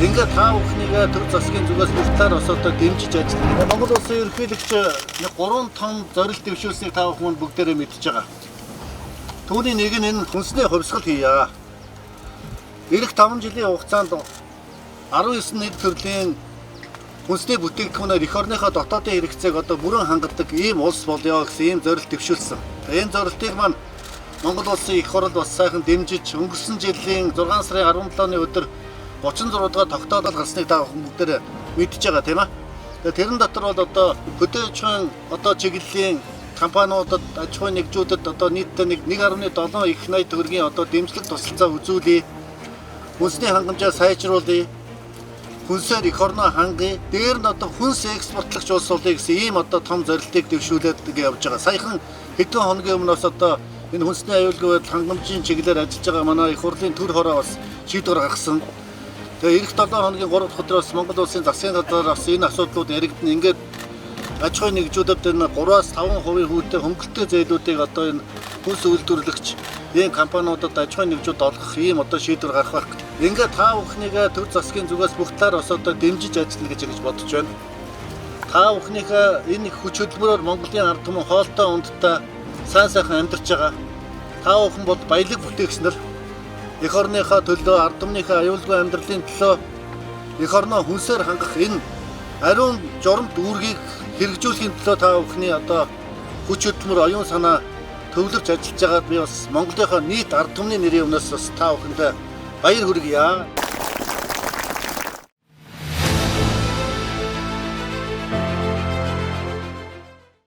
Ингээд та бүхнийг төв засгийн зүгээс бүх талаар бас одоо дэмжиж ажиллана. Монгол улсын ерөнхийлөгч нэг 3 том зорилт дэвшүүлснийг та бүхэн бүгдээрээ мэдж байгаа. Түүний нэг нь энэ хүнсний хувьсгал хийя. Ирэх 5 жилийн хугацаанд 19 нэг төрлийн хүнсний бүтээгдэхүүнээр эх орныхоо дотоодын хэрэгцээг одоо бүрэн хангадаг ийм улс болёо гэсэн ийм зорилт дэвшүүлсэн. Энэ зорилтыг маань Монгол улсын их хурл бас сайхан дэмжиж өнгөрсөн жилийн 6 сарын 17-ны өдөр 36 дахь тогтоолол гарсныг та бүхэн бүгдээр мэдж байгаа тийм аа. Тэгээ тэрэн дотор бол одоо хөдөөжин одоо чиглэлийн компаниудад аж ахуйн нэгжүүдэд одоо нийтдээ 1.7 их 80 төгрөгийн одоо дэмжлэг тусалцаа үзүүлье. Хүнсний хангамжаа сайжруулъя. Хүнсээр эх орноо хангая. Дээр нь одоо хүнс экспортлагч улс болъё гэсэн ийм одоо том зорилтыг дэвшүүлээд явж байгаа. Саяхан хэдэн хоногийн өмнөөс одоо энэ хүнсний аюулгүй байдал хангамжийн чиглэлээр ажиллаж байгаа манай их хурлын төр хороо бас шийдвэр гаргасан. Тэгээ эх 7 хоногийн 3 дахь өдрөөс Монгол улсын засгийн газраар бас энэ асуудлууд яригдана. Ингээд аж ахуйн нэгжүүдэд энэ 3-5% хүүтэй хөнгөлөлтөө зээлүүдийг одоо энэ хүнс үйлдвэрлэгч ийм компаниудад аж ахуйн нэгжүүд олгох ийм одоо шийдвэр гарах байх. Ингээд та бүхнийг төв засгийн зүгээс бүх талаар бас одоо дэмжиж ажиллана гэж бодож байна. Та бүхнийх энэ их хүч хөдөлмөрөөр Монголын ард түмэн хоолтой ундтай сайн сайхан амьдарч байгаа. Та бүхэн бол баялаг бүтээгч нар. Эх орныхоо төлөө, ард түмнийхээ аюулгүй амьдралын төлөө эх орноо хүнсээр хангах энэ ариун журамт үүргийг хэрэгжүүлэхийн төлөө та бүхний одоо хүч хөдөлмөр, оюун санаа төвлөрч ажиллаж байгаад би бас Монголынхоо нийт ард түмний нэрийн өмнөөс бас та бүхэндээ баяр хүргье.